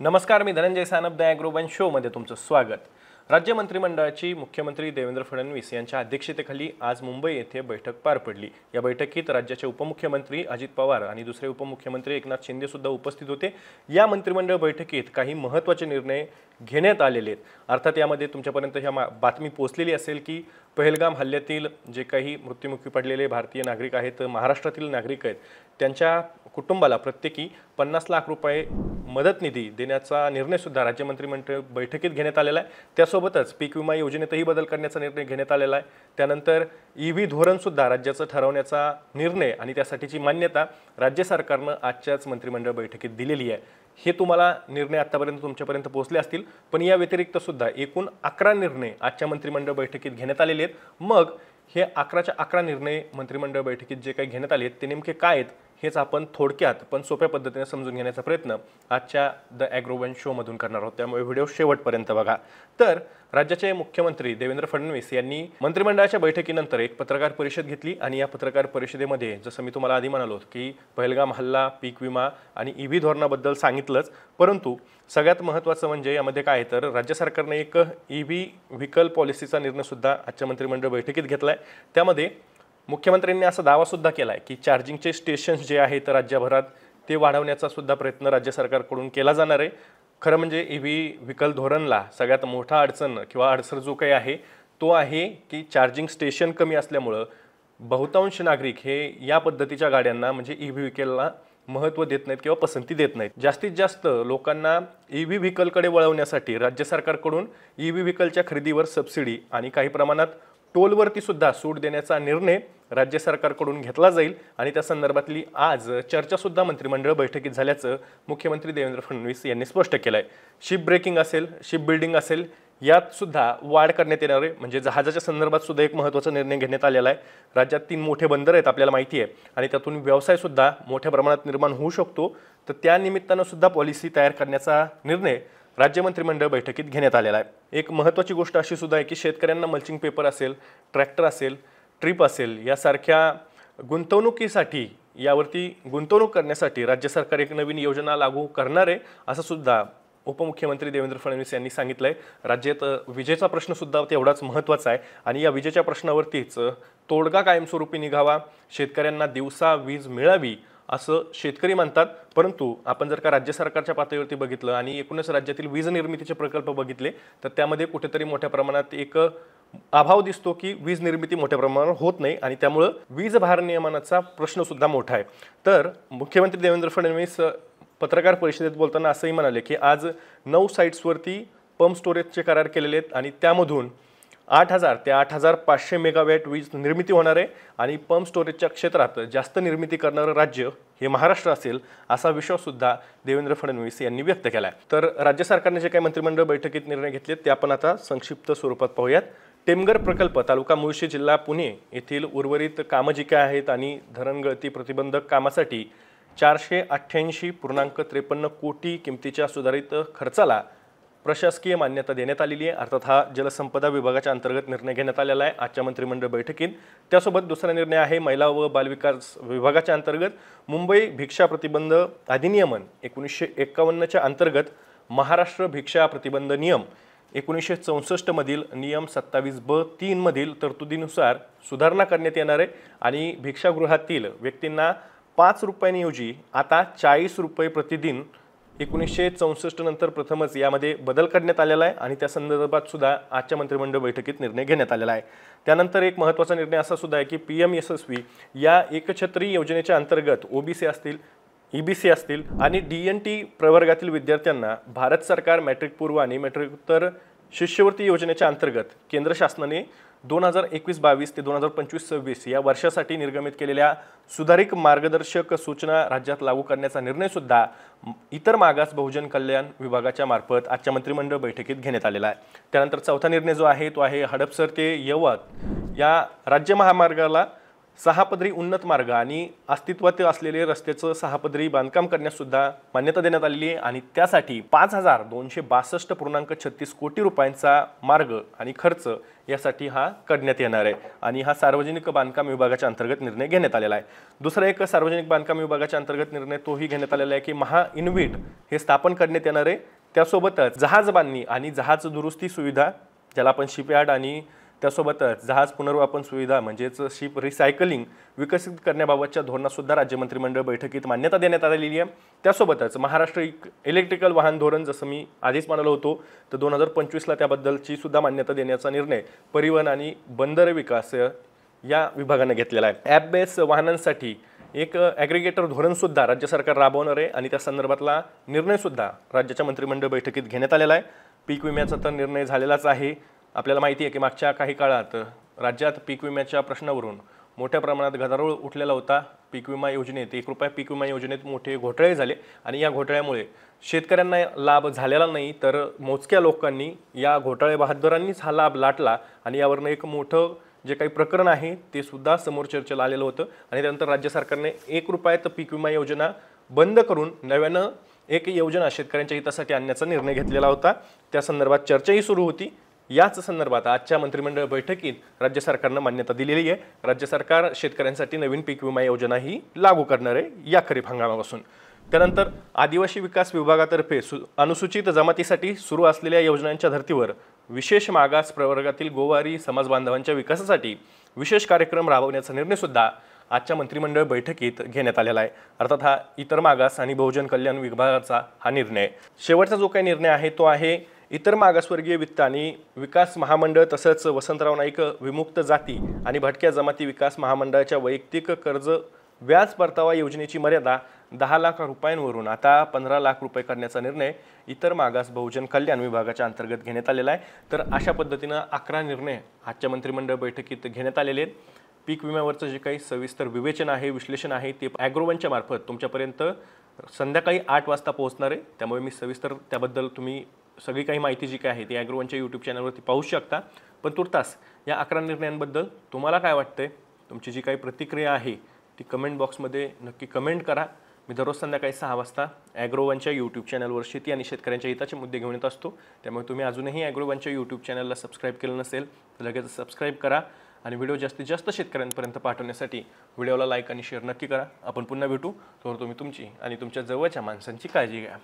नमस्कार, मी धनंजय सानप द ॲग्रोवन शोमध्ये तुमचं स्वागत. राज्य मंत्रिमंडळाची मुख्यमंत्री देवेंद्र फडणवीस यांच्या अध्यक्षतेखाली आज मुंबई येथे बैठक पार पडली. या बैठकीत राज्याचे उपमुख्यमंत्री अजित पवार आणि दुसरे उपमुख्यमंत्री एकनाथ शिंदे सुद्धा उपस्थित होते. या मंत्रिमंडळ बैठकीत काही महत्त्वाचे निर्णय घेण्यात आलेले आहेत. अर्थात यामध्ये तुमच्यापर्यंत ह्या बातमी पोहोचलेली असेल की पहलगाम हल्ल्यातील जे काही मृत्युमुखी पडलेले भारतीय नागरिक आहेत, महाराष्ट्रातील नागरिक आहेत, त्यांच्या कुटुंबाला प्रत्येकी 50 लाख रुपये मदत निधी देण्याचा निर्णय सुद्धा राज्य मंत्रिमंडळ बैठकीत घेण्यात आलेला आहे. त्यासोबतच पीक विमा योजनेतही बदल करण्याचा निर्णय घेण्यात आलेला आहे. त्यानंतर ईव्ही धोरण सुद्धा राज्याचं ठरवण्याचा निर्णय आणि त्यासाठीची मान्यता राज्य सरकारनं आजच्याच मंत्रिमंडळ बैठकीत दिलेली आहे. हे तुम्हाला निर्णय आतापर्यंत तुमच्यापर्यंत पोहोचले असतील, पण या व्यतिरिक्त सुद्धा एकूण 11 निर्णय आजच्या मंत्रिमंडळ बैठकीत घेण्यात आलेले आहेत. मग हे 11च्या 11 निर्णय मंत्रिमंडळ बैठकीत जे काही घेण्यात आले आहेत ते नेमके काय आहेत हेच आपण थोडक्यात पण सोप्या पद्धतीने समजून घेण्याचा प्रयत्न आजच्या द ॲग्रोवन शोमधून करणार आहोत. त्यामुळे व्हिडिओ शेवटपर्यंत बघा. तर राज्याचे मुख्यमंत्री देवेंद्र फडणवीस यांनी मंत्रिमंडळाच्या बैठकीनंतर एक पत्रकार परिषद घेतली आणि या पत्रकार परिषदेमध्ये जसं मी तुम्हाला आधी म्हणालो की पहलगाम हल्ला, पीक विमा आणि ईव्ही धोरणाबद्दल सांगितलंच, परंतु सगळ्यात महत्त्वाचं म्हणजे यामध्ये काय तर राज्य सरकारने एक ईव्ही व्हेकल पॉलिसीचा निर्णय सुद्धा आजच्या मंत्रिमंडळ बैठकीत घेतला आहे. त्यामध्ये मुख्यमंत्र्यांनी असा दावा सुद्धा केला आहे की चार्जिंगचे स्टेशन्स जे आहेत राज्यभरात ते वाढवण्याचा सुद्धा प्रयत्न राज्य सरकारकडून केला जाणार आहे. खरं म्हणजे ईव्ही व्हेकल धोरणला सगळ्यात मोठा अडचण किंवा अडसर जो काही आहे तो आहे की चार्जिंग स्टेशन कमी असल्यामुळं बहुतांश नागरिक हे या पद्धतीच्या गाड्यांना म्हणजे ईव्ही व्हेकलला महत्त्व देत नाहीत किंवा पसंती देत नाहीत. जास्तीत जास्त लोकांना ईव्ही व्हेकलकडे वळवण्यासाठी राज्य सरकारकडून ईव्ही व्हेकलच्या खरेदीवर सबसिडी आणि काही प्रमाणात टोलवरती सुद्धा सूट देण्याचा निर्णय राज्य सरकारकडून घेतला जाईल आणि त्या संदर्भातली आज चर्चा सुद्धा मंत्रिमंडळ बैठकीत झाल्याचं मुख्यमंत्री देवेंद्र फडणवीस यांनी स्पष्ट केलं आहे. शिप ब्रेकिंग असेल, शिप बिल्डिंग असेल, यात सुद्धा वाढ करण्यात येणार आहे. म्हणजे जहाजाच्या संदर्भात सुद्धा एक महत्त्वाचा निर्णय घेण्यात आलेला आहे. राज्यात 3 मोठे बंदर आहेत आपल्याला माहिती आहे आणि त्यातून व्यवसाय सुद्धा मोठ्या प्रमाणात निर्माण होऊ शकतो. तर त्या निमित्तानं सुद्धा पॉलिसी तयार करण्याचा निर्णय राज्य मंत्रिमंडळ बैठकीत घेण्यात आलेला आहे. एक महत्त्वाची गोष्ट अशी सुद्धा आहे की शेतकऱ्यांना मल्चिंग पेपर असेल, ट्रॅक्टर असेल, ट्रिप असेल यासारख्या गुंतवणुकीसाठी यावरती गुंतवणूक करण्यासाठी राज्य सरकार एक नवीन योजना लागू करणार आहे असं सुद्धा उपमुख्यमंत्री देवेंद्र फडणवीस यांनी सांगितलं आहे. राज्यात विजेचा प्रश्न सुद्धा तेवढाच महत्त्वाचा आहे आणि या विजेच्या प्रश्नावरतीच तोडगा कायमस्वरूपी निघावा, शेतकऱ्यांना दिवसा वीज मिळावी असं शेतकरी म्हणतात. परंतु आपण जर का राज्य सरकारच्या पातळीवरती बघितलं आणि एकूणच राज्यातील वीज निर्मितीचे प्रकल्प बघितले तर त्यामध्ये कुठेतरी मोठ्या प्रमाणात एक अभाव दिसतो की वीज निर्मिती मोठ्या प्रमाणावर होत नाही आणि त्यामुळं वीज भारनियमनाचा प्रश्न सुद्धा मोठा आहे. तर मुख्यमंत्री देवेंद्र फडणवीस पत्रकार परिषदेत बोलताना असंही म्हणाले की आज 9 साईट्सवरती पंप स्टोरेजचे करार केलेले आहेत आणि त्यामधून 8,000 ते 8,500 मेगावॅट वीज निर्मिती होणार आहे आणि पंप स्टोरेजच्या क्षेत्रात जास्त निर्मिती करणारं राज्य हे महाराष्ट्र असेल असा विश्वाससुद्धा देवेंद्र फडणवीस यांनी व्यक्त केला आहे. तर राज्य सरकारने जे काही मंत्रिमंडळ बैठकीत निर्णय घेतले ते आपण आता संक्षिप्त स्वरूपात पाहूयात. टेमघर प्रकल्प तालुका मुळशी जिल्हा पुणे येथील उर्वरित कामं जी काय आहेत आणि धरणगळती प्रतिबंधक कामासाठी 488.53 कोटी किमतीच्या सुधारित खर्चाला प्रशासकीय मान्यता देण्यात आलेली आहे. अर्थात हा जलसंपदा विभागाच्या अंतर्गत निर्णय घेण्यात आलेला आहे आजच्या मंत्रिमंडळ बैठकीत. त्यासोबत दुसरा निर्णय आहे महिला व बालविकास विभागाच्या अंतर्गत मुंबई भिक्षा प्रतिबंध अधिनियमन 1951च्या अंतर्गत महाराष्ट्र भिक्षा प्रतिबंध नियम 1964 मधील नियम 27(ब)(3) मधील तरतुदीनुसार सुधारणा करण्यात येणार आहे आणि भिक्षागृहातील व्यक्तींना 5 रुपयांऐवजी आता 40 रुपये प्रतिदिन 1964 नंतर प्रथमच यामध्ये बदल करण्यात आलेला आहे आणि त्या संदर्भात सुद्धा आजच्या मंत्रिमंडळ बैठकीत निर्णय घेण्यात आलेला आहे. त्यानंतर एक महत्त्वाचा निर्णय असा सुद्धा आहे की PM यशस्वी या एकछत्री योजनेच्या अंतर्गत OBC असतील, EBC असतील आणि DNT प्रवर्गातील विद्यार्थ्यांना भारत सरकार मॅट्रिक पूर्व आणि मॅट्रिकोत्तर शिष्यवृत्ती योजनेच्या अंतर्गत केंद्र शासनाने 2021-22 ते 2025-26 या वर्षासाठी निर्गमित केलेल्या सुधारित मार्गदर्शक सूचना राज्यात लागू करण्याचा निर्णय सुद्धा इतर मागास बहुजन कल्याण विभागाच्या मार्फत आजच्या मंत्रिमंडळ बैठकीत घेण्यात आलेला आहे. त्यानंतर चौथा निर्णय जो आहे तो आहे हडपसर ते यवत या राज्य महामार्गाला 6 पदरी उन्नत मार्ग आणि अस्तित्वात असलेले रस्त्याचं 6 पदरी बांधकाम करण्यास सुद्धा मान्यता देण्यात आलेली आहे आणि त्यासाठी 5,262.36 कोटी रुपयांचा मार्ग आणि खर्च यासाठी हा करण्यात येणार आहे आणि हा सार्वजनिक बांधकाम विभागाच्या अंतर्गत निर्णय घेण्यात आलेला आहे। दुसरा एक सार्वजनिक बांधकाम विभागाच्या अंतर्गत निर्णय तोही घेण्यात आलेला आहे की महा इन्व्हिट हे स्थापन करण्यात येणार आहे। त्यासोबतच जहाज बांधणी आणि जहाज दुरुस्ती सुविधा ज्याला आपण शिपयार्ड आणि त्यासोबतच जहाज पुनर्वापन सुविधा म्हणजेच शिप रिसायकलिंग विकसित करण्याबाबतच्या धोरणास सुद्धा राज्य मंत्रिमंडळ बैठकीत मान्यता देण्यात आलेली आहे। त्यासोबतच महाराष्ट्र इलेक्ट्रिकल वाहन धोरण जसं मी आधीच म्हणालो होतो तर 2025ला त्याबद्दलची सुद्धा मान्यता देण्याचा निर्णय परिवहन आणि बंदर विकास या विभागाने घेतलेला आहे। ॲप बेस वाहनांसाठी एक ॲग्रिगेटर धोरण सुद्धा राज्य सरकार राबवणार आहे आणि त्या संदर्भातला निर्णय सुद्धा राज्याच्या मंत्रिमंडळ बैठकीत घेण्यात आलेला आहे। पीक विम्याचा तर निर्णय झालेलाच आहे। आपल्याला माहिती आहे की मागच्या काही काळात राज्यात पीक विम्याच्या प्रश्नावरून मोठ्या प्रमाणात गदारोळ उठलेला होता। पीक विमा योजनेत ₹1 पीक विमा योजनेत मोठे घोटाळे झाले आणि या घोटाळ्यामुळे शेतकऱ्यांना लाभ झालेला नाही तर मोजक्या लोकांनी या घोटाळे बहाद्दरांनीच हा लाभ लाटला आणि यावरनं एक मोठं जे काही प्रकरण आहे ते सुद्धा समोर चर्चेला आलेलं होतं आणि त्यानंतर राज्य सरकारने ₹1 पीक विमा योजना बंद करून नव्यानं एक योजना शेतकऱ्यांच्या हितासाठी आणण्याचा निर्णय घेतलेला होता। त्या संदर्भात चर्चाही सुरू होती। याच संदर्भात आजच्या मंत्रिमंडळ बैठकीत राज्य सरकारनं मान्यता दिलेली आहे। राज्य सरकार शेतकऱ्यांसाठी नवीन पीक विमा योजना ही लागू करणार आहे या खरीप हंगामापासून। त्यानंतर आदिवासी विकास विभागातर्फे अनुसूचित जमातीसाठी सुरू असलेल्या योजनांच्या धर्तीवर विशेष मागास प्रवर्गातील गोवारी समाज बांधवांच्या विकासासाठी विशेष कार्यक्रम राबवण्याचा निर्णय सुद्धा आजच्या मंत्रिमंडळ बैठकीत घेण्यात आलेला आहे। अर्थात हा इतर मागास आणि बहुजन कल्याण विभागाचा हा निर्णय। शेवटचा जो काही निर्णय आहे तो आहे इतर मागासवर्गीय वित्त आणि विकास महामंडळ तसंच वसंतराव नाईक विमुक्त जाती आणि भटक्या जमाती विकास महामंडळाच्या वैयक्तिक कर्ज व्याज परतावा योजनेची मर्यादा 10 लाख रुपयांवरून आता 15 लाख रुपये करण्याचा निर्णय इतर मागास बहुजन कल्याण विभागाच्या अंतर्गत घेण्यात आलेला आहे। तर अशा पद्धतीनं 11 निर्णय आजच्या मंत्रिमंडळ बैठकीत घेण्यात आलेले आहेत। पीक विम्यावरचं जे काही सविस्तर विवेचन आहे विश्लेषण आहे ते ॲग्रोवनच्या मार्फत तुमच्यापर्यंत संध्याकाळी 8 वाजता पोहोचणार आहे। त्यामुळे मी सविस्तर त्याबद्दल तुम्ही सगळी काही माहिती जी काय आहे ती ॲग्रोवनच्या यूट्यूब चॅनलवरती पाहू शकता। पण तुर्तास या 11 निर्णयांबद्दल तुम्हाला काय वाटतंय तुमची जी काही प्रतिक्रिया आहे ती कमेंट बॉक्समध्ये नक्की कमेंट करा। मी दररोज संध्याकाळी 6 वाजता ॲग्रोवनच्या यूट्यूब चॅनलवर शेती आणि शेतकऱ्यांच्या हिताचे मुद्दे घेऊन येत असतो। त्यामुळे तुम्ही अजूनही ॲग्रोवनच्या यूट्यूब चॅनलला सबस्क्राईब केलं नसेल तर लगेच सबस्क्राईब करा आणि व्हिडिओ जास्तीत जास्त शेतकऱ्यांपर्यंत पाठवण्यासाठी व्हिडिओला लाईक आणि शेअर नक्की करा। आपण पुन्हा भेटू तोवर तुम्ही तुमची आणि तुमच्या जवळच्या माणसांची काळजी घ्या।